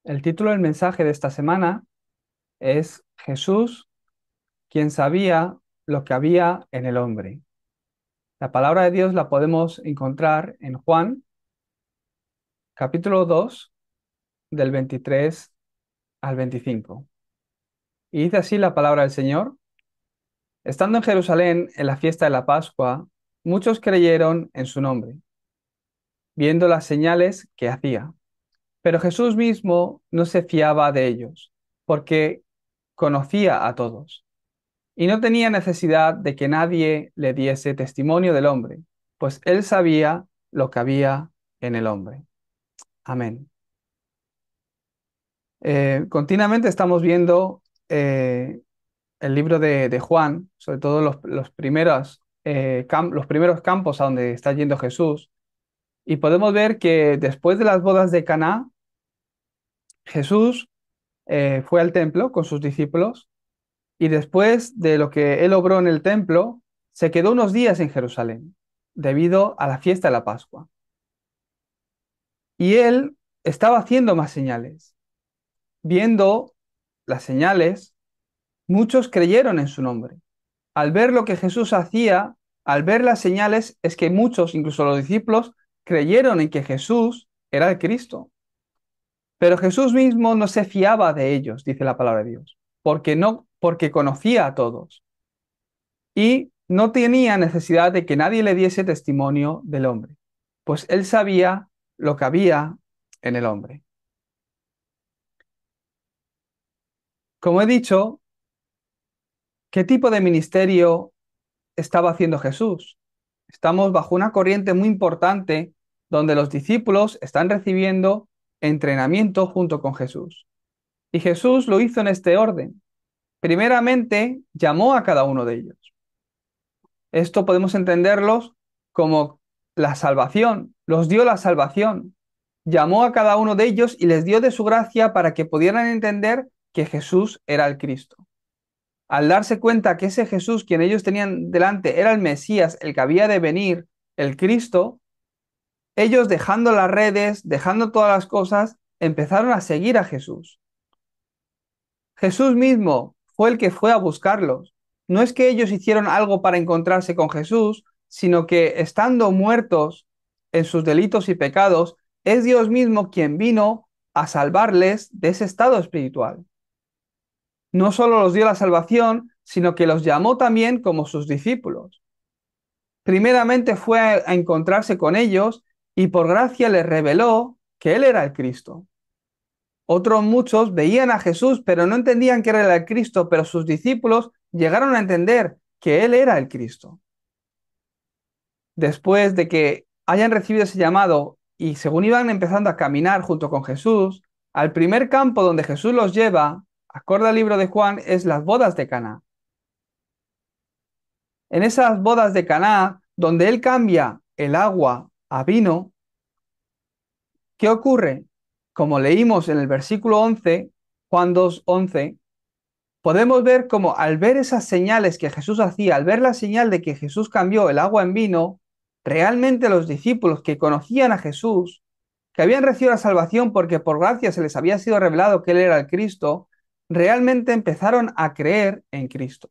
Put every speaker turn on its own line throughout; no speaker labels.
El título del mensaje de esta semana es Jesús, quien sabía lo que había en el hombre. La palabra de Dios la podemos encontrar en Juan, capítulo 2, del 23 al 25. Y dice así la palabra del Señor. Estando en Jerusalén en la fiesta de la Pascua, muchos creyeron en su nombre, viendo las señales que hacía. Pero Jesús mismo no se fiaba de ellos, porque conocía a todos. Y no tenía necesidad de que nadie le diese testimonio del hombre, pues él sabía lo que había en el hombre. Amén. Continuamente estamos viendo el libro de Juan, sobre todo los primeros campos a donde está yendo Jesús, y podemos ver que después de las bodas de Caná, Jesús fue al templo con sus discípulos y después de lo que él obró en el templo, se quedó unos días en Jerusalén, debido a la fiesta de la Pascua. Y él estaba haciendo más señales. Viendo las señales, muchos creyeron en su nombre. Al ver lo que Jesús hacía, al ver las señales, es que muchos, incluso los discípulos, creyeron en que Jesús era el Cristo. Pero Jesús mismo no se fiaba de ellos, dice la palabra de Dios, porque conocía a todos. Y no tenía necesidad de que nadie le diese testimonio del hombre, pues él sabía lo que había en el hombre. Como he dicho, ¿qué tipo de ministerio estaba haciendo Jesús? Estamos bajo una corriente muy importante donde los discípulos están recibiendo entrenamiento junto con Jesús. Y Jesús lo hizo en este orden. Primeramente, llamó a cada uno de ellos. Esto podemos entenderlos como la salvación, los dio la salvación. Llamó a cada uno de ellos y les dio de su gracia para que pudieran entender que Jesús era el Cristo. Al darse cuenta que ese Jesús, quien ellos tenían delante, era el Mesías, el que había de venir, el Cristo, ellos dejando las redes, dejando todas las cosas, empezaron a seguir a Jesús. Jesús mismo fue el que fue a buscarlos. No es que ellos hicieron algo para encontrarse con Jesús, sino que estando muertos en sus delitos y pecados, es Dios mismo quien vino a salvarles de ese estado espiritual. No solo los dio la salvación, sino que los llamó también como sus discípulos. Primeramente fue a encontrarse con ellos y por gracia les reveló que Él era el Cristo. Otros muchos veían a Jesús, pero no entendían que era el Cristo, pero sus discípulos llegaron a entender que Él era el Cristo. Después de que hayan recibido ese llamado y según iban empezando a caminar junto con Jesús, al primer campo donde Jesús los lleva, acorde al libro de Juan, es las bodas de Caná. En esas bodas de Caná, donde Él cambia el agua a vino, ¿qué ocurre? Como leímos en el versículo 11, Juan 2:11, podemos ver cómo al ver esas señales que Jesús hacía, al ver la señal de que Jesús cambió el agua en vino, realmente los discípulos que conocían a Jesús, que habían recibido la salvación porque por gracia se les había sido revelado que Él era el Cristo, realmente empezaron a creer en Cristo.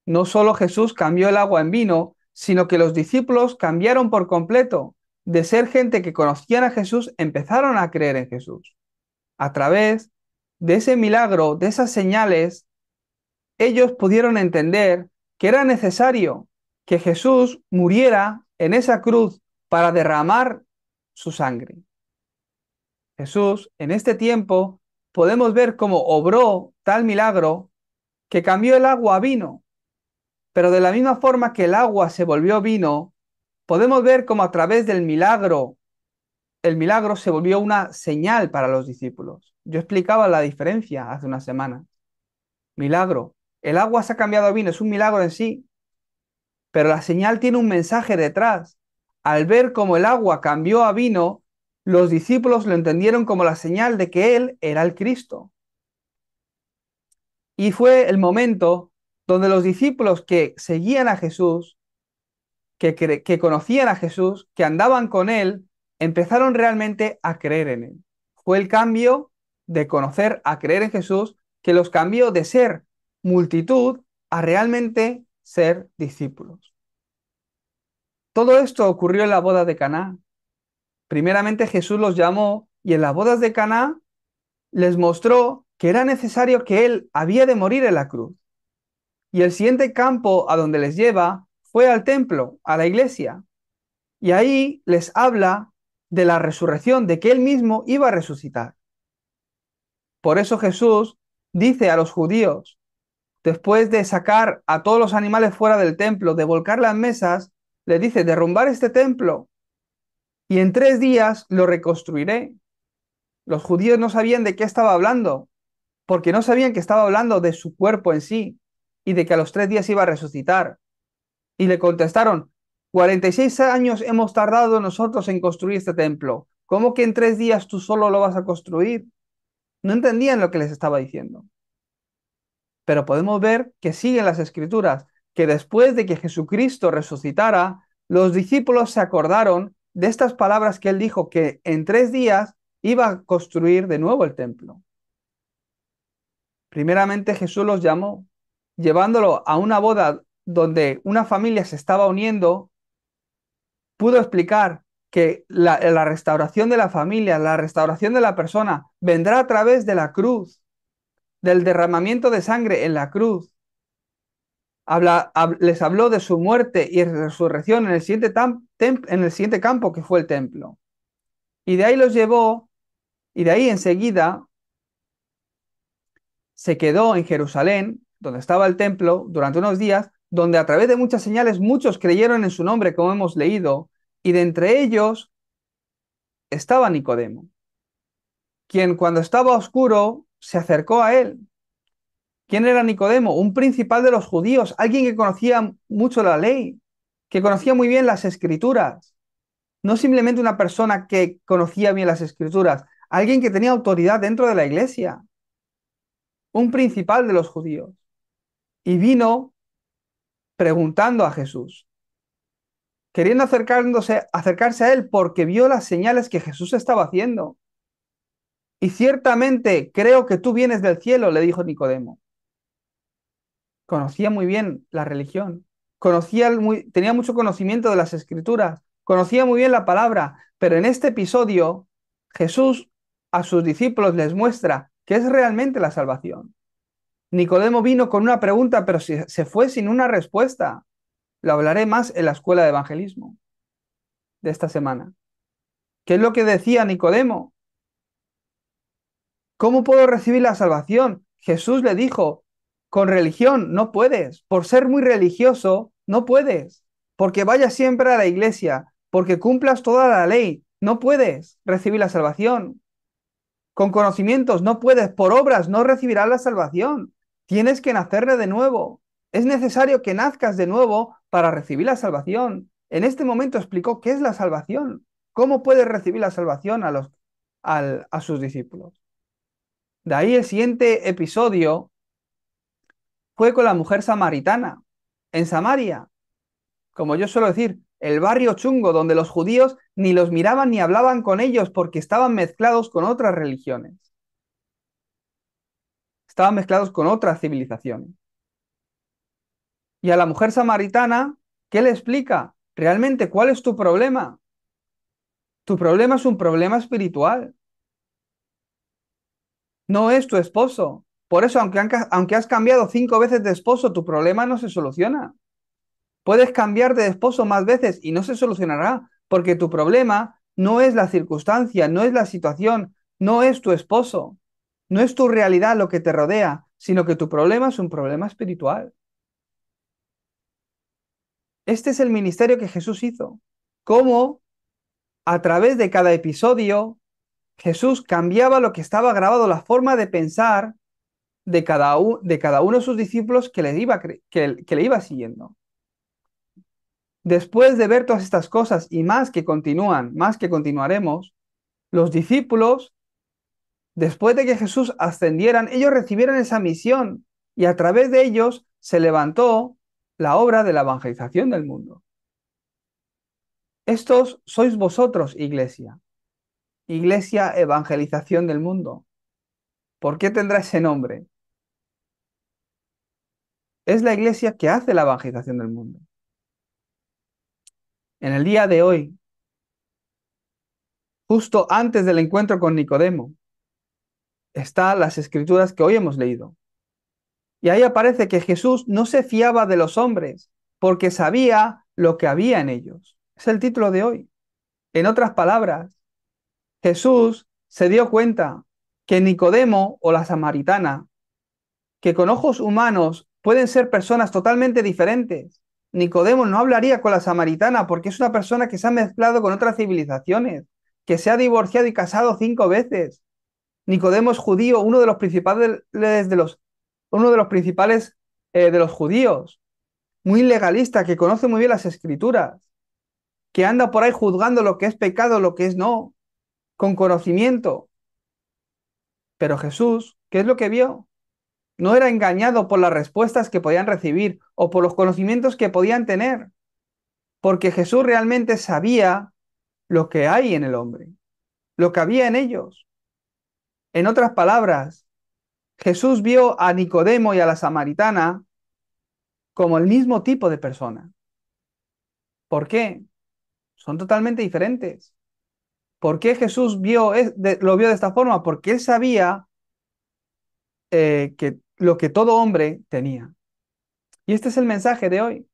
No solo Jesús cambió el agua en vino, sino que los discípulos cambiaron por completo. De ser gente que conocían a Jesús, empezaron a creer en Jesús. A través de ese milagro, de esas señales, ellos pudieron entender que era necesario que Jesús muriera en esa cruz para derramar su sangre. Jesús, en este tiempo, podemos ver cómo obró tal milagro que cambió el agua a vino. Pero de la misma forma que el agua se volvió vino, podemos ver cómo a través del milagro, el milagro se volvió una señal para los discípulos. Yo explicaba la diferencia hace una semana. Milagro. El agua se ha cambiado a vino, es un milagro en sí, pero la señal tiene un mensaje detrás. Al ver cómo el agua cambió a vino, los discípulos lo entendieron como la señal de que Él era el Cristo. Y fue el momento donde los discípulos que seguían a Jesús, que conocían a Jesús, que andaban con Él, empezaron realmente a creer en Él. Fue el cambio de conocer a creer en Jesús que los cambió de ser multitud a realmente ser discípulos. Todo esto ocurrió en la boda de Caná. Primeramente Jesús los llamó y en las bodas de Caná les mostró que era necesario que Él había de morir en la cruz. Y el siguiente campo a donde les lleva fue al templo, a la iglesia. Y ahí les habla de la resurrección, de que Él mismo iba a resucitar. Por eso Jesús dice a los judíos, después de sacar a todos los animales fuera del templo, de volcar las mesas, le dice, derrumbar este templo y en 3 días lo reconstruiré. Los judíos no sabían de qué estaba hablando, porque no sabían que estaba hablando de su cuerpo en sí y de que a los 3 días iba a resucitar. Y le contestaron, 46 años hemos tardado nosotros en construir este templo. ¿Cómo que en 3 días tú solo lo vas a construir? No entendían lo que les estaba diciendo. Pero podemos ver que siguen las escrituras, que después de que Jesucristo resucitara, los discípulos se acordaron de estas palabras que él dijo, que en 3 días iba a construir de nuevo el templo. Primeramente Jesús los llamó, llevándolo a una boda donde una familia se estaba uniendo, pudo explicar que la restauración de la familia, la restauración de la persona, vendrá a través de la cruz, del derramamiento de sangre en la cruz. Les habló de su muerte y resurrección en el siguiente campo que fue el templo. Y de ahí los llevó, y de ahí enseguida se quedó en Jerusalén, donde estaba el templo, durante unos días, donde a través de muchas señales muchos creyeron en su nombre, como hemos leído, y de entre ellos estaba Nicodemo, quien cuando estaba oscuro se acercó a él. ¿Quién era Nicodemo? Un principal de los judíos, alguien que conocía mucho la ley, que conocía muy bien las escrituras. No simplemente una persona que conocía bien las escrituras, alguien que tenía autoridad dentro de la iglesia, un principal de los judíos. Y vino preguntando a Jesús, queriendo acercarse a él porque vio las señales que Jesús estaba haciendo. Y ciertamente creo que tú vienes del cielo, le dijo Nicodemo. Conocía muy bien la religión, tenía mucho conocimiento de las escrituras, conocía muy bien la palabra, pero en este episodio Jesús a sus discípulos les muestra qué es realmente la salvación. Nicodemo vino con una pregunta, pero se fue sin una respuesta. Lo hablaré más en la escuela de evangelismo de esta semana. ¿Qué es lo que decía Nicodemo? ¿Cómo puedo recibir la salvación? Jesús le dijo, con religión no puedes, por ser muy religioso no puedes, porque vayas siempre a la iglesia, porque cumplas toda la ley, no puedes recibir la salvación. Con conocimientos no puedes, por obras no recibirás la salvación. Tienes que nacerle de nuevo. Es necesario que nazcas de nuevo para recibir la salvación. En este momento explicó qué es la salvación, cómo puedes recibir la salvación a sus discípulos. De ahí el siguiente episodio fue con la mujer samaritana, en Samaria, como yo suelo decir, el barrio chungo donde los judíos ni los miraban ni hablaban con ellos porque estaban mezclados con otras religiones, estaban mezclados con otras civilizaciones. Y a la mujer samaritana, ¿qué le explica? Realmente, ¿cuál es tu problema? Tu problema es un problema espiritual, no es tu esposo. Por eso, aunque has cambiado 5 veces de esposo, tu problema no se soluciona. Puedes cambiar de esposo más veces y no se solucionará, porque tu problema no es la circunstancia, no es la situación, no es tu esposo, no es tu realidad lo que te rodea, sino que tu problema es un problema espiritual. Este es el ministerio que Jesús hizo. Cómo a través de cada episodio Jesús cambiaba lo que estaba grabado, la forma de pensar de cada uno de sus discípulos que le iba siguiendo. Después de ver todas estas cosas y más que continúan, más que continuaremos, los discípulos, después de que Jesús ascendieran, ellos recibieron esa misión y a través de ellos se levantó la obra de la evangelización del mundo. Estos sois vosotros, iglesia. Iglesia Evangelización del Mundo. ¿Por qué tendrá ese nombre? Es la iglesia que hace la evangelización del mundo. En el día de hoy, justo antes del encuentro con Nicodemo, están las escrituras que hoy hemos leído. Y ahí aparece que Jesús no se fiaba de los hombres porque sabía lo que había en ellos. Es el título de hoy. En otras palabras, Jesús se dio cuenta que Nicodemo o la samaritana, que con ojos humanos pueden ser personas totalmente diferentes. Nicodemo no hablaría con la samaritana porque es una persona que se ha mezclado con otras civilizaciones, que se ha divorciado y casado 5 veces. Nicodemo es judío, uno de los principales de los judíos, muy legalista, que conoce muy bien las escrituras, que anda por ahí juzgando lo que es pecado, lo que es no, con conocimiento. Pero Jesús, ¿qué es lo que vio? No era engañado por las respuestas que podían recibir o por los conocimientos que podían tener, porque Jesús realmente sabía lo que hay en el hombre, lo que había en ellos. En otras palabras, Jesús vio a Nicodemo y a la samaritana como el mismo tipo de persona. ¿Por qué? Son totalmente diferentes. ¿Por qué Jesús lo vio de esta forma? Porque él sabía que lo que todo hombre tenía. Y este es el mensaje de hoy,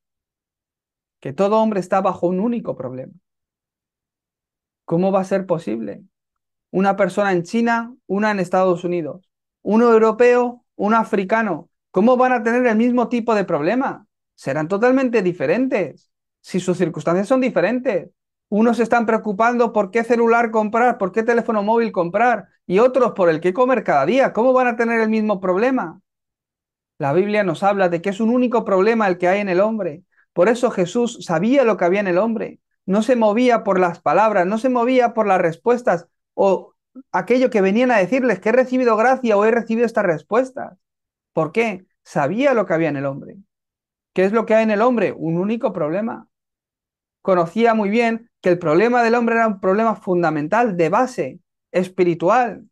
que todo hombre está bajo un único problema. ¿Cómo va a ser posible? Una persona en China, una en Estados Unidos, uno europeo, un africano. ¿Cómo van a tener el mismo tipo de problema? Serán totalmente diferentes, si sus circunstancias son diferentes. Unos se están preocupando por qué celular comprar, por qué teléfono móvil comprar, y otros por el que comer cada día. ¿Cómo van a tener el mismo problema? La Biblia nos habla de que es un único problema el que hay en el hombre. Por eso Jesús sabía lo que había en el hombre. No se movía por las palabras, no se movía por las respuestas o aquello que venían a decirles que he recibido gracia o he recibido estas respuestas. ¿Por qué? Sabía lo que había en el hombre. ¿Qué es lo que hay en el hombre? Un único problema. Conocía muy bien que el problema del hombre era un problema fundamental, de base, espiritual,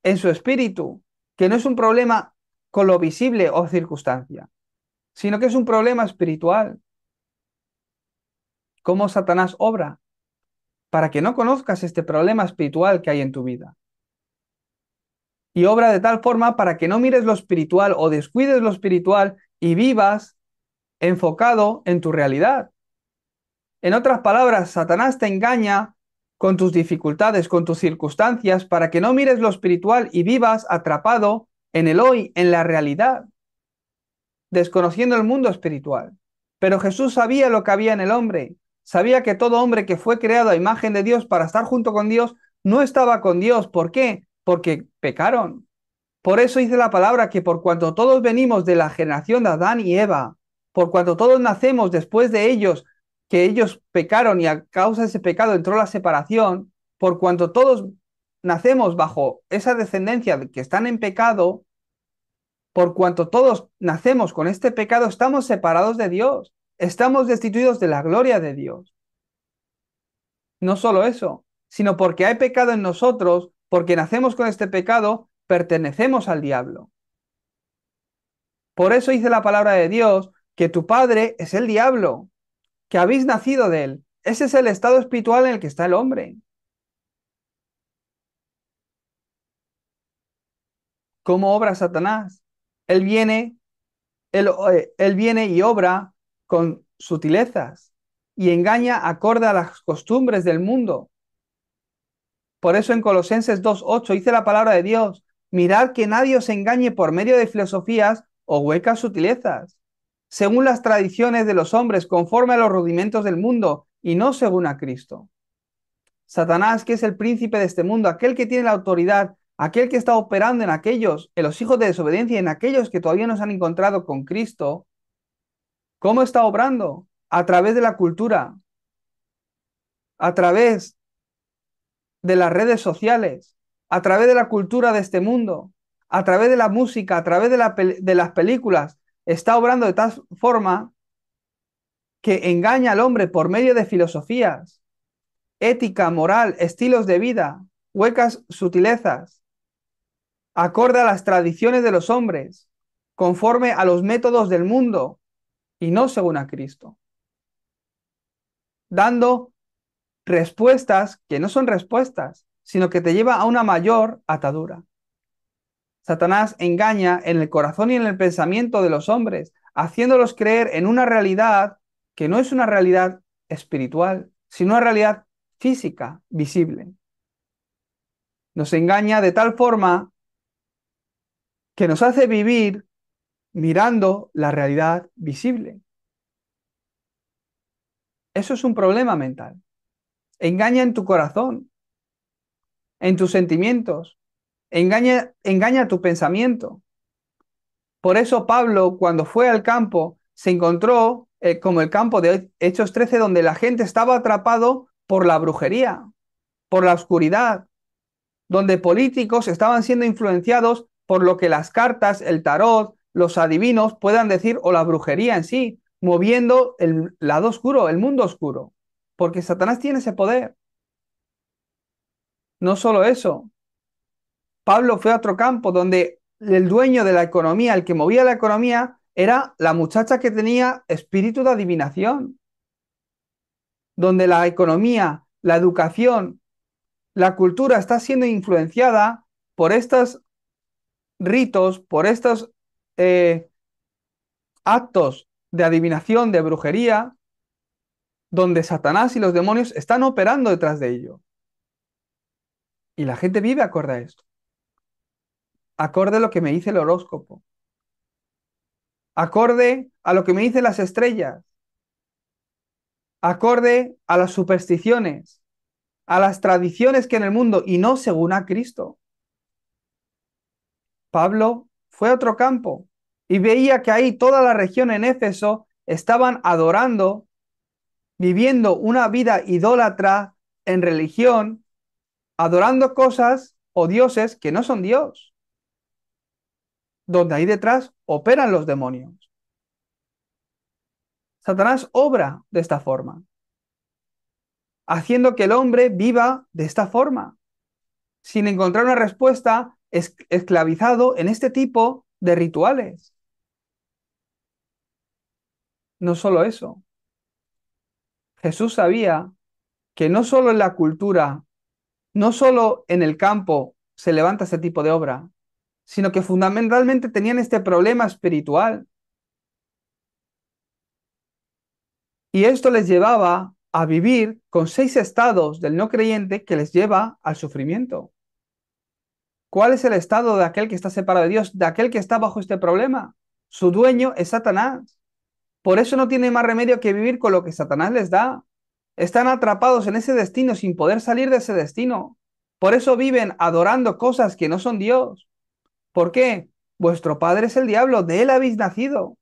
en su espíritu, que no es un problema con lo visible o circunstancia, sino que es un problema espiritual. ¿Cómo Satanás obra? Para que no conozcas este problema espiritual que hay en tu vida. Y obra de tal forma para que no mires lo espiritual o descuides lo espiritual y vivas enfocado en tu realidad. En otras palabras, Satanás te engaña con tus dificultades, con tus circunstancias, para que no mires lo espiritual y vivas atrapado en el hoy, en la realidad, desconociendo el mundo espiritual. Pero Jesús sabía lo que había en el hombre, sabía que todo hombre que fue creado a imagen de Dios para estar junto con Dios, no estaba con Dios. ¿Por qué? Porque pecaron. Por eso dice la palabra que por cuanto todos venimos de la generación de Adán y Eva, por cuanto todos nacemos después de ellos, que ellos pecaron y a causa de ese pecado entró la separación, por cuanto todos nacemos bajo esa descendencia que están en pecado, por cuanto todos nacemos con este pecado, estamos separados de Dios, estamos destituidos de la gloria de Dios. No solo eso, sino porque hay pecado en nosotros, porque nacemos con este pecado, pertenecemos al diablo. Por eso dice la palabra de Dios que tu padre es el diablo, que habéis nacido de él. Ese es el estado espiritual en el que está el hombre. ¿Cómo obra Satanás? Él viene, él viene y obra con sutilezas y engaña acorde a las costumbres del mundo. Por eso en Colosenses 2:8 dice la palabra de Dios, mirad que nadie os engañe por medio de filosofías o huecas sutilezas, según las tradiciones de los hombres, conforme a los rudimentos del mundo, y no según a Cristo. Satanás, que es el príncipe de este mundo, aquel que tiene la autoridad, aquel que está operando en los hijos de desobediencia, en aquellos que todavía no se han encontrado con Cristo, ¿cómo está obrando? A través de la cultura, a través de las redes sociales, a través de la cultura de este mundo, a través de la música, a través de las películas, está obrando de tal forma que engaña al hombre por medio de filosofías, ética, moral, estilos de vida. huecas sutilezas, acorde a las tradiciones de los hombres, conforme a los métodos del mundo y no según a Cristo, dando respuestas que no son respuestas, sino que te lleva a una mayor atadura. Satanás engaña en el corazón y en el pensamiento de los hombres, haciéndolos creer en una realidad que no es una realidad espiritual, sino una realidad física, visible. Nos engaña de tal forma que nos hace vivir mirando la realidad visible. Eso es un problema mental. Engaña en tu corazón, en tus sentimientos, engaña tu pensamiento. Por eso Pablo, cuando fue al campo, se encontró como el campo de Hechos 13, donde la gente estaba atrapado por la brujería, por la oscuridad, donde políticos estaban siendo influenciados por lo que las cartas, el tarot, los adivinos puedan decir, o la brujería en sí, moviendo el lado oscuro, el mundo oscuro, porque Satanás tiene ese poder. No solo eso, Pablo fue a otro campo donde el dueño de la economía, el que movía la economía, era la muchacha que tenía espíritu de adivinación, donde la economía, la educación, la cultura está siendo influenciada por estos ritos, por estos eh, actos de adivinación, de brujería, donde Satanás y los demonios están operando detrás de ello. Y la gente vive acorde a esto, acorde a lo que me dice el horóscopo, acorde a lo que me dicen las estrellas, acorde a las supersticiones, a las tradiciones que en el mundo y no según a Cristo. Pablo fue a otro campo y veía que ahí toda la región en Éfeso estaban adorando, viviendo una vida idólatra en religión, adorando cosas o dioses que no son Dios, donde ahí detrás operan los demonios. Satanás obra de esta forma, haciendo que el hombre viva de esta forma, sin encontrar una respuesta, esclavizado en este tipo de rituales. No solo eso, Jesús sabía que no solo en la cultura, no solo en el campo se levanta este tipo de obra, sino que fundamentalmente tenían este problema espiritual. Y esto les llevaba a vivir con 6 estados del no creyente que les lleva al sufrimiento. ¿Cuál es el estado de aquel que está separado de Dios, de aquel que está bajo este problema? Su dueño es Satanás. Por eso no tiene más remedio que vivir con lo que Satanás les da. Están atrapados en ese destino sin poder salir de ese destino. Por eso viven adorando cosas que no son Dios. ¿Por qué? Vuestro padre es el diablo, de él habéis nacido.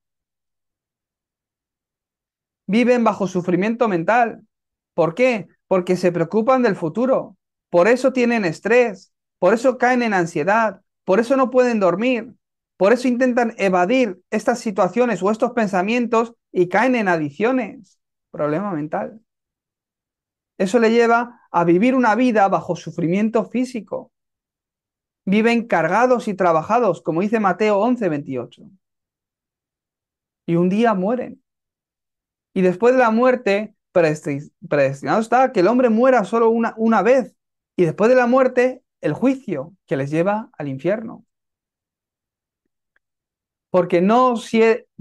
Viven bajo sufrimiento mental. ¿Por qué? Porque se preocupan del futuro. Por eso tienen estrés. Por eso caen en ansiedad. Por eso no pueden dormir. Por eso intentan evadir estas situaciones o estos pensamientos y caen en adicciones. Problema mental. Eso le lleva a vivir una vida bajo sufrimiento físico. Viven cargados y trabajados, como dice Mateo 11:28. Y un día mueren. Y después de la muerte, predestinado está que el hombre muera solo una vez. Y después de la muerte, el juicio que les lleva al infierno. Porque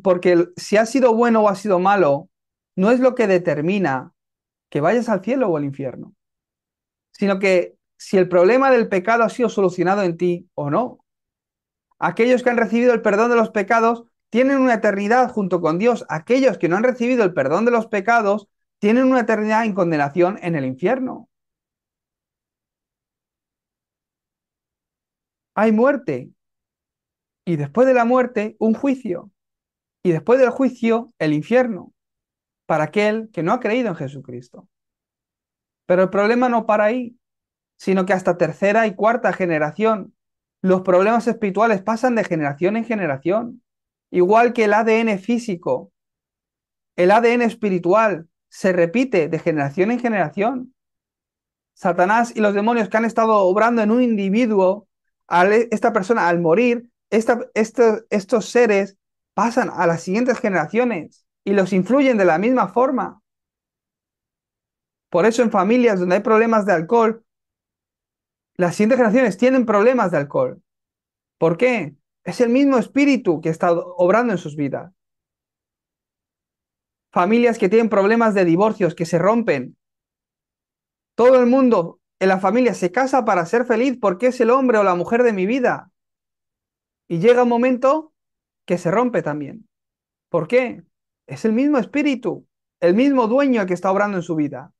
porque si has sido bueno o has sido malo, no es lo que determina que vayas al cielo o al infierno, sino que si el problema del pecado ha sido solucionado en ti o no. Aquellos que han recibido el perdón de los pecados tienen una eternidad junto con Dios. Aquellos que no han recibido el perdón de los pecados tienen una eternidad en condenación en el infierno. Hay muerte y después de la muerte un juicio y después del juicio el infierno para aquel que no ha creído en Jesucristo. Pero el problema no para ahí, sino que hasta tercera y cuarta generación los problemas espirituales pasan de generación en generación. Igual que el ADN físico, el ADN espiritual se repite de generación en generación. Satanás y los demonios que han estado obrando en un individuo, esta persona al morir, estos seres pasan a las siguientes generaciones y los influyen de la misma forma. Por eso en familias donde hay problemas de alcohol, las siguientes generaciones tienen problemas de alcohol. ¿Por qué? Es el mismo espíritu que está obrando en sus vidas. Familias que tienen problemas de divorcios, que se rompen. Todo el mundo en la familia se casa para ser feliz porque es el hombre o la mujer de mi vida. Y llega un momento que se rompe también. ¿Por qué? Es el mismo espíritu, el mismo dueño que está obrando en su vida.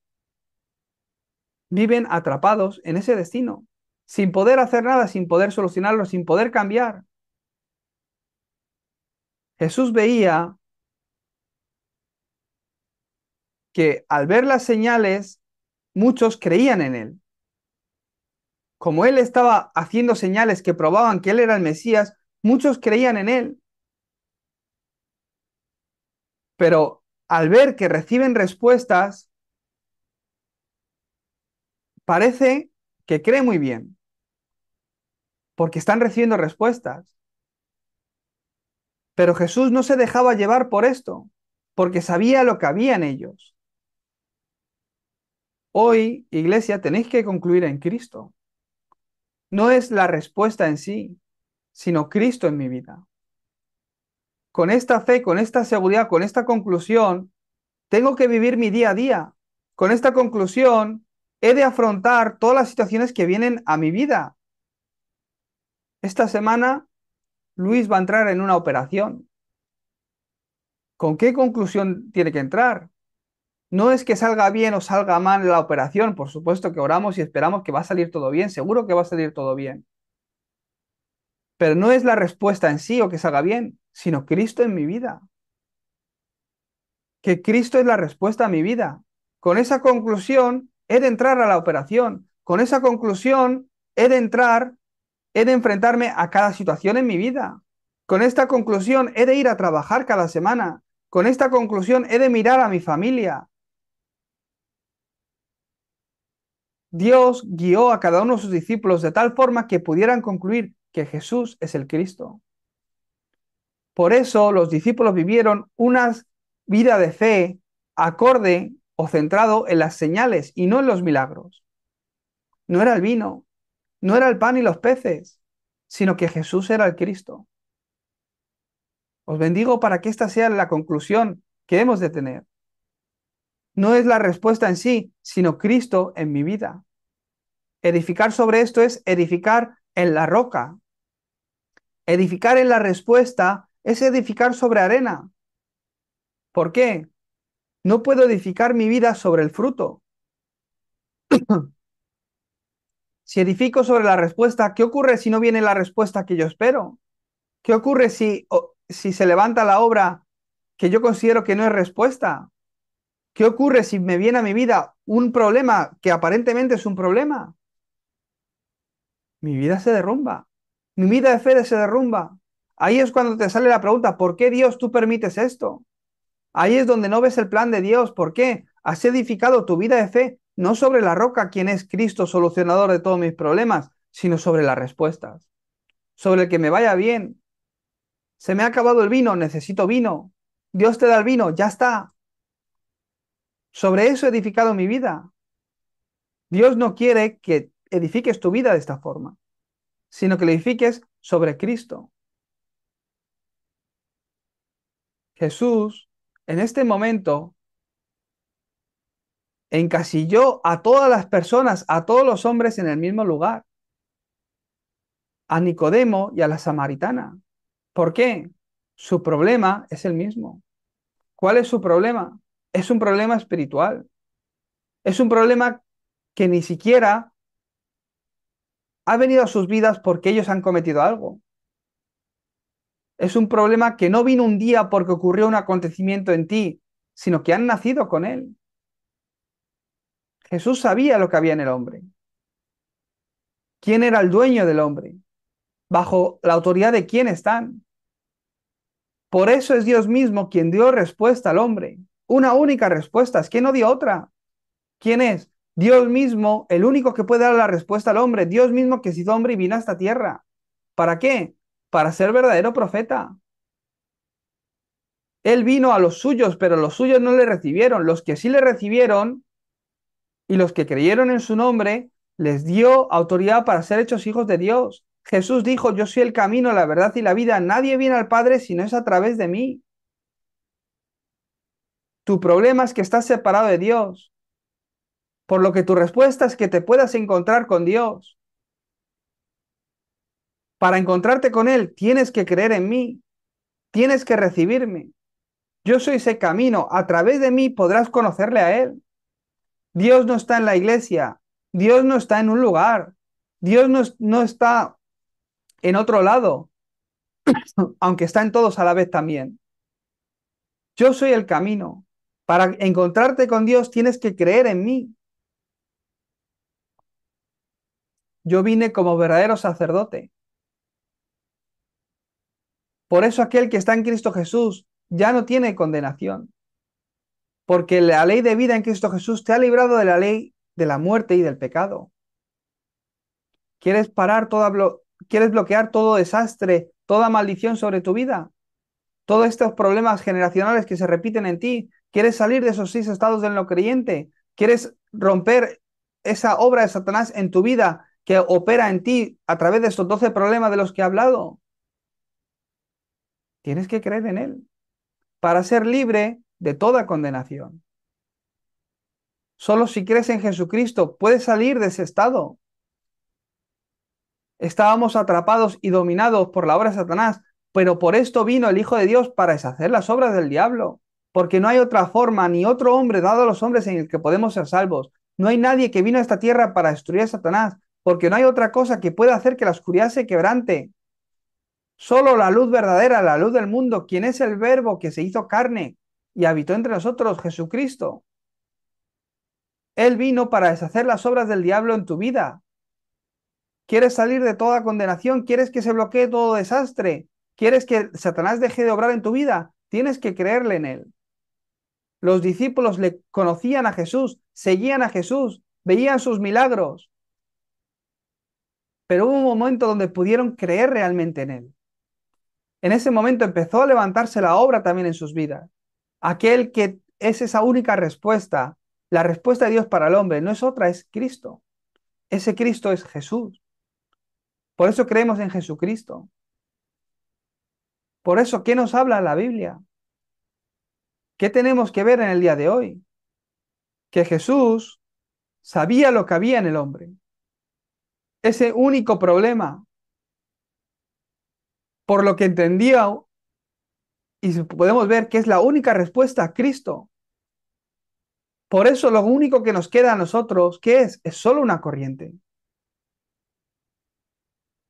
Viven atrapados en ese destino, sin poder hacer nada, sin poder solucionarlo, sin poder cambiar. Jesús veía que al ver las señales, muchos creían en él. Como él estaba haciendo señales que probaban que él era el Mesías, muchos creían en él. Pero al ver que reciben respuestas, parece que cree muy bien, porque están recibiendo respuestas. Pero Jesús no se dejaba llevar por esto, porque sabía lo que había en ellos. Hoy, iglesia, tenéis que concluir en Cristo. No es la respuesta en sí, sino Cristo en mi vida. Con esta fe, con esta seguridad, con esta conclusión, tengo que vivir mi día a día. Con esta conclusión, he de afrontar todas las situaciones que vienen a mi vida. Esta semana, Luis va a entrar en una operación. ¿Con qué conclusión tiene que entrar? No es que salga bien o salga mal la operación, por supuesto que oramos y esperamos que va a salir todo bien, seguro que va a salir todo bien. Pero no es la respuesta en sí o que salga bien, sino Cristo en mi vida. Que Cristo es la respuesta a mi vida. Con esa conclusión, he de entrar a la operación. Con esa conclusión, he de enfrentarme a cada situación en mi vida. Con esta conclusión, he de ir a trabajar cada semana. Con esta conclusión, he de mirar a mi familia. Dios guió a cada uno de sus discípulos de tal forma que pudieran concluir que Jesús es el Cristo. Por eso los discípulos vivieron una vida de fe acorde o centrado en las señales y no en los milagros. No era el vino, no era el pan y los peces, sino que Jesús era el Cristo. Os bendigo para que esta sea la conclusión que hemos de tener. No es la respuesta en sí, sino Cristo en mi vida. Edificar sobre esto es edificar en la roca. Edificar en la respuesta es edificar sobre arena. ¿Por qué? No puedo edificar mi vida sobre el fruto. Si edifico sobre la respuesta, ¿qué ocurre si no viene la respuesta que yo espero? ¿Qué ocurre si se levanta la obra que yo considero que no es respuesta? ¿Qué ocurre si me viene a mi vida un problema que aparentemente es un problema? Mi vida se derrumba. Mi vida de fe se derrumba. Ahí es cuando te sale la pregunta, ¿por qué Dios tú permites esto? Ahí es donde no ves el plan de Dios. ¿Por qué? Has edificado tu vida de fe no sobre la roca, quien es Cristo, solucionador de todos mis problemas, sino sobre las respuestas. Sobre el que me vaya bien. Se me ha acabado el vino, necesito vino. Dios te da el vino, ya está. Sobre eso he edificado mi vida. Dios no quiere que edifiques tu vida de esta forma, sino que lo edifiques sobre Cristo. Jesús, en este momento, encasilló a todas las personas, a todos los hombres en el mismo lugar, a Nicodemo y a la samaritana. ¿Por qué? Su problema es el mismo. ¿Cuál es su problema? Es un problema espiritual. Es un problema que ni siquiera ha venido a sus vidas porque ellos han cometido algo. Es un problema que no vino un día porque ocurrió un acontecimiento en ti, sino que han nacido con él. Jesús sabía lo que había en el hombre. ¿Quién era el dueño del hombre? ¿Bajo la autoridad de quién están? Por eso es Dios mismo quien dio respuesta al hombre. Una única respuesta, es que no dio otra. ¿Quién es? Dios mismo, el único que puede dar la respuesta al hombre, Dios mismo que se hizo hombre y vino a esta tierra. ¿Para qué? Para ser verdadero profeta. Él vino a los suyos, pero los suyos no le recibieron. Los que sí le recibieron y los que creyeron en su nombre, les dio autoridad para ser hechos hijos de Dios. Jesús dijo, yo soy el camino, la verdad y la vida. Nadie viene al Padre si no es a través de mí. Tu problema es que estás separado de Dios, por lo que tu respuesta es que te puedas encontrar con Dios. Para encontrarte con Él, tienes que creer en mí, tienes que recibirme. Yo soy ese camino, a través de mí podrás conocerle a Él. Dios no está en la iglesia, Dios no está en un lugar, Dios no está en otro lado, aunque está en todos a la vez también. Yo soy el camino. Para encontrarte con Dios tienes que creer en mí. Yo vine como verdadero sacerdote. Por eso aquel que está en Cristo Jesús ya no tiene condenación, porque la ley de vida en Cristo Jesús te ha librado de la ley de la muerte y del pecado. ¿Quieres quieres bloquear todo desastre, toda maldición sobre tu vida? Todos estos problemas generacionales que se repiten en ti. ¿Quieres salir de esos 6 estados del no creyente? ¿Quieres romper esa obra de Satanás en tu vida que opera en ti a través de estos 12 problemas de los que he hablado? Tienes que creer en Él para ser libre de toda condenación. Solo si crees en Jesucristo puedes salir de ese estado. Estábamos atrapados y dominados por la obra de Satanás, pero por esto vino el Hijo de Dios para deshacer las obras del diablo, porque no hay otra forma ni otro hombre dado a los hombres en el que podemos ser salvos. No hay nadie que vino a esta tierra para destruir a Satanás, porque no hay otra cosa que pueda hacer que la oscuridad se quebrante. Solo la luz verdadera, la luz del mundo, quien es el Verbo que se hizo carne y habitó entre nosotros, Jesucristo. Él vino para deshacer las obras del diablo en tu vida. ¿Quieres salir de toda condenación? ¿Quieres que se bloquee todo desastre? ¿Quieres que Satanás deje de obrar en tu vida? Tienes que creerle en él. Los discípulos le conocían a Jesús, seguían a Jesús, veían sus milagros, pero hubo un momento donde pudieron creer realmente en él. En ese momento empezó a levantarse la obra también en sus vidas. Aquel que es esa única respuesta, la respuesta de Dios para el hombre, no es otra, es Cristo. Ese Cristo es Jesús. Por eso creemos en Jesucristo. Por eso, ¿qué nos habla la Biblia? ¿Qué tenemos que ver en el día de hoy? Que Jesús sabía lo que había en el hombre. Ese único problema, por lo que entendía, y podemos ver que es la única respuesta a Cristo. Por eso lo único que nos queda a nosotros, ¿qué es? Es solo una corriente.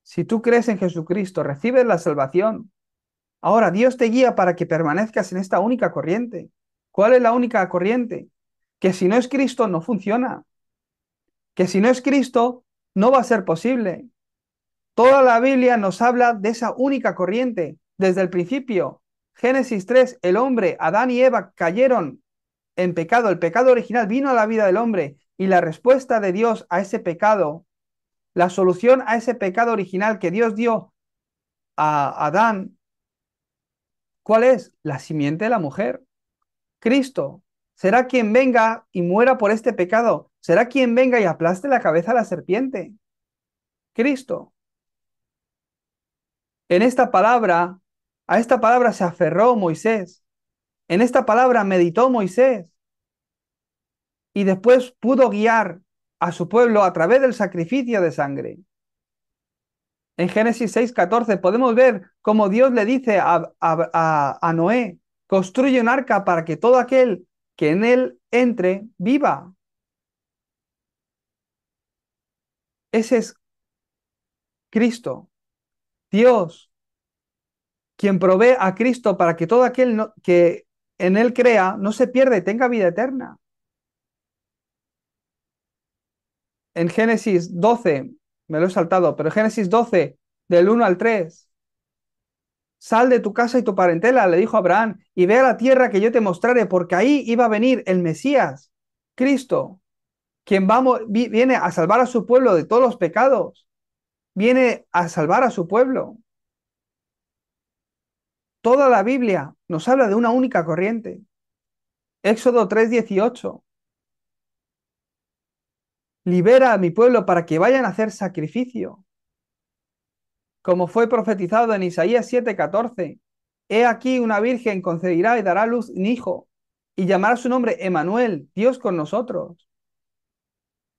Si tú crees en Jesucristo, recibes la salvación. Ahora Dios te guía para que permanezcas en esta única corriente. ¿Cuál es la única corriente? Que si no es Cristo, no funciona. Que si no es Cristo, no va a ser posible. Toda la Biblia nos habla de esa única corriente. Desde el principio, Génesis 3, el hombre, Adán y Eva cayeron en pecado. El pecado original vino a la vida del hombre y la respuesta de Dios a ese pecado, la solución a ese pecado original que Dios dio a Adán, ¿cuál es? La simiente de la mujer. Cristo será quien venga y muera por este pecado. Será quien venga y aplaste la cabeza a la serpiente. Cristo. En esta palabra, a esta palabra se aferró Moisés. En esta palabra meditó Moisés y después pudo guiar a su pueblo a través del sacrificio de sangre. En Génesis 6:14 podemos ver cómo Dios le dice a Noé, construye un arca para que todo aquel que en él entre viva. Ese es Cristo, Dios, quien provee a Cristo para que todo aquel que en él crea no se pierda y tenga vida eterna. En Génesis 12, me lo he saltado, pero Génesis 12, del 1 al 3, sal de tu casa y tu parentela, le dijo Abraham, y ve a la tierra que yo te mostraré, porque ahí iba a venir el Mesías, Cristo. quien viene a salvar a su pueblo de todos los pecados, viene a salvar a su pueblo. Toda la Biblia nos habla de una única corriente. Éxodo 3:18. Libera a mi pueblo para que vayan a hacer sacrificio, como fue profetizado en Isaías 7:14. He aquí una virgen concebirá y dará a luz un hijo, y llamará su nombre Emanuel, Dios con nosotros.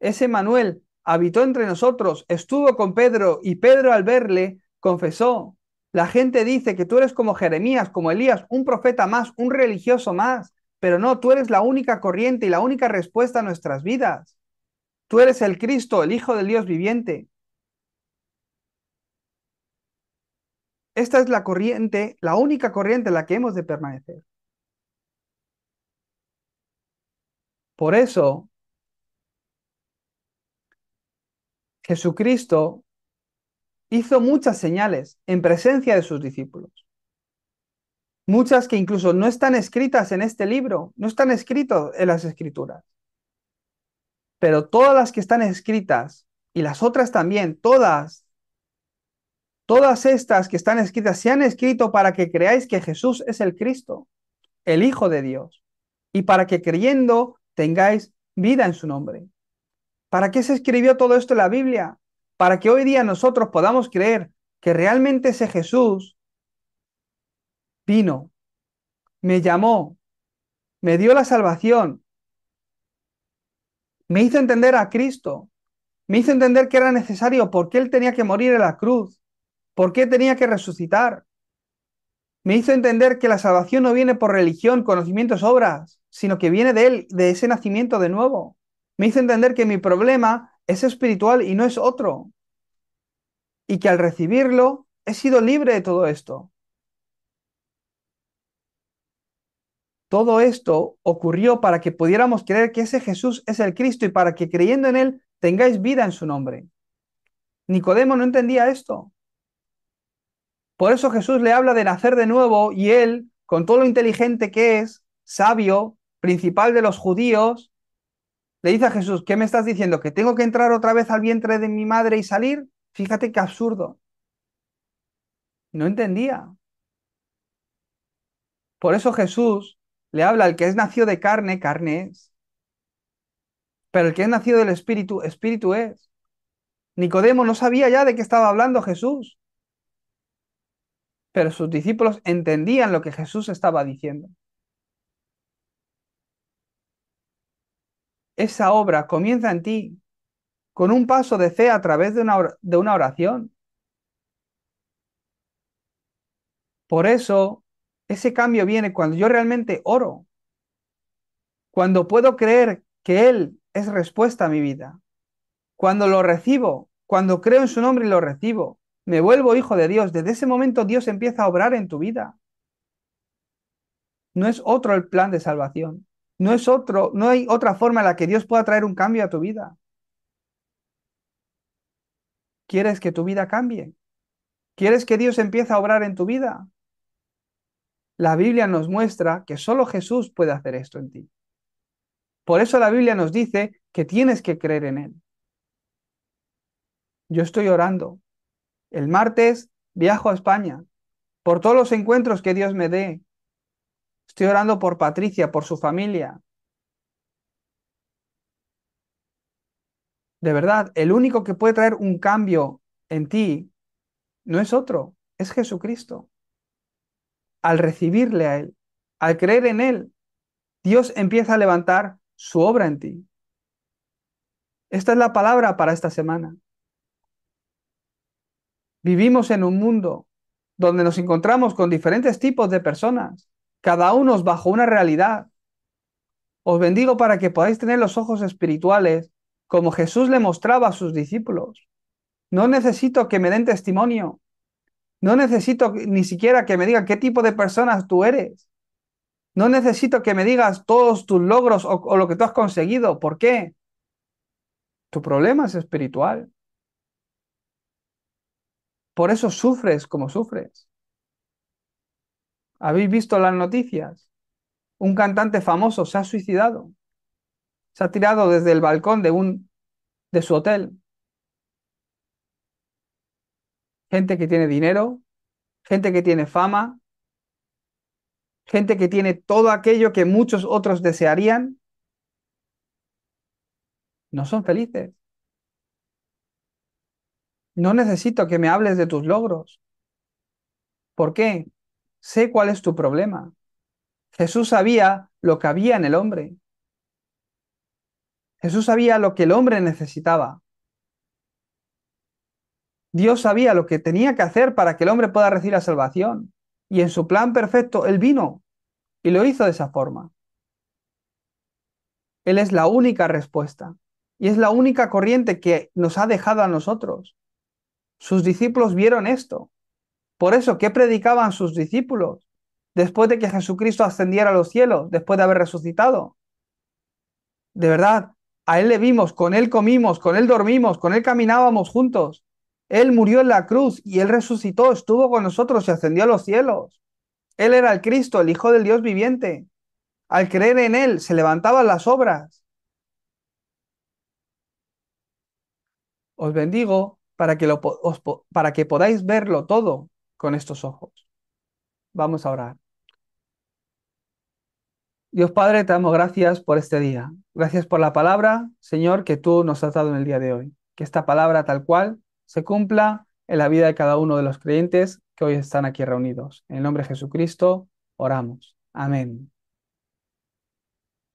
Ese Emanuel habitó entre nosotros, estuvo con Pedro, y Pedro al verle confesó: la gente dice que tú eres como Jeremías, como Elías, un profeta más, un religioso más, pero no, tú eres la única corriente y la única respuesta a nuestras vidas. Tú eres el Cristo, el Hijo del Dios viviente. Esta es la corriente, la única corriente en la que hemos de permanecer. Por eso, Jesucristo hizo muchas señales en presencia de sus discípulos. Muchas que incluso no están escritas en este libro, no están escritas en las escrituras. Pero todas las que están escritas, y las otras también, todas estas que están escritas, se han escrito para que creáis que Jesús es el Cristo, el Hijo de Dios, y para que creyendo tengáis vida en su nombre. ¿Para qué se escribió todo esto en la Biblia? Para que hoy día nosotros podamos creer que realmente ese Jesús vino, me llamó, me dio la salvación, me hizo entender a Cristo, me hizo entender que era necesario, por qué Él tenía que morir en la cruz, por qué tenía que resucitar. Me hizo entender que la salvación no viene por religión, conocimientos, obras, sino que viene de Él, de ese nacimiento de nuevo. Me hizo entender que mi problema es espiritual y no es otro. Y que al recibirlo he sido libre de todo esto. Todo esto ocurrió para que pudiéramos creer que ese Jesús es el Cristo y para que creyendo en Él tengáis vida en su nombre. Nicodemo no entendía esto. Por eso Jesús le habla de nacer de nuevo y él, con todo lo inteligente que es, sabio, principal de los judíos, le dice a Jesús: ¿qué me estás diciendo? ¿Que tengo que entrar otra vez al vientre de mi madre y salir? Fíjate qué absurdo. No entendía. Por eso Jesús le habla: al que es nacido de carne, carne es. Pero el que es nacido del Espíritu, Espíritu es. Nicodemo no sabía ya de qué estaba hablando Jesús, pero sus discípulos entendían lo que Jesús estaba diciendo. Esa obra comienza en ti, con un paso de fe a través de una oración. Por eso, ese cambio viene cuando yo realmente oro, cuando puedo creer que Él es respuesta a mi vida, cuando lo recibo, cuando creo en su nombre y lo recibo, me vuelvo hijo de Dios. Desde ese momento Dios empieza a obrar en tu vida. No es otro el plan de salvación. No es otro, no hay otra forma en la que Dios pueda traer un cambio a tu vida. ¿Quieres que tu vida cambie? ¿Quieres que Dios empiece a obrar en tu vida? La Biblia nos muestra que solo Jesús puede hacer esto en ti. Por eso la Biblia nos dice que tienes que creer en Él. Yo estoy orando. El martes viajo a España por todos los encuentros que Dios me dé. Estoy orando por Patricia, por su familia. De verdad, el único que puede traer un cambio en ti no es otro, es Jesucristo. Al recibirle a Él, al creer en Él, Dios empieza a levantar su obra en ti. Esta es la palabra para esta semana. Vivimos en un mundo donde nos encontramos con diferentes tipos de personas, cada uno bajo una realidad. Os bendigo para que podáis tener los ojos espirituales como Jesús le mostraba a sus discípulos. No necesito que me den testimonio. No necesito ni siquiera que me digan qué tipo de personas tú eres. No necesito que me digas todos tus logros o lo que tú has conseguido. ¿Por qué? Tu problema es espiritual. Por eso sufres como sufres. ¿Habéis visto las noticias? Un cantante famoso se ha suicidado. Se ha tirado desde el balcón de su hotel. Gente que tiene dinero, gente que tiene fama, gente que tiene todo aquello que muchos otros desearían, no son felices. No necesito que me hables de tus logros. ¿Por qué? Sé cuál es tu problema. Jesús sabía lo que había en el hombre. Jesús sabía lo que el hombre necesitaba. Dios sabía lo que tenía que hacer para que el hombre pueda recibir la salvación. Y en su plan perfecto, Él vino y lo hizo de esa forma. Él es la única respuesta. Y es la única corriente que nos ha dejado a nosotros. Sus discípulos vieron esto. Por eso, ¿qué predicaban sus discípulos después de que Jesucristo ascendiera a los cielos, después de haber resucitado? De verdad, a Él le vimos, con Él comimos, con Él dormimos, con Él caminábamos juntos. Él murió en la cruz y Él resucitó, estuvo con nosotros y ascendió a los cielos. Él era el Cristo, el Hijo del Dios viviente. Al creer en Él se levantaban las obras. Os bendigo para que, para que podáis verlo todo con estos ojos. Vamos a orar. Dios Padre, te damos gracias por este día. Gracias por la palabra, Señor, que tú nos has dado en el día de hoy. Que esta palabra tal cual se cumpla en la vida de cada uno de los creyentes que hoy están aquí reunidos. En el nombre de Jesucristo, oramos. Amén.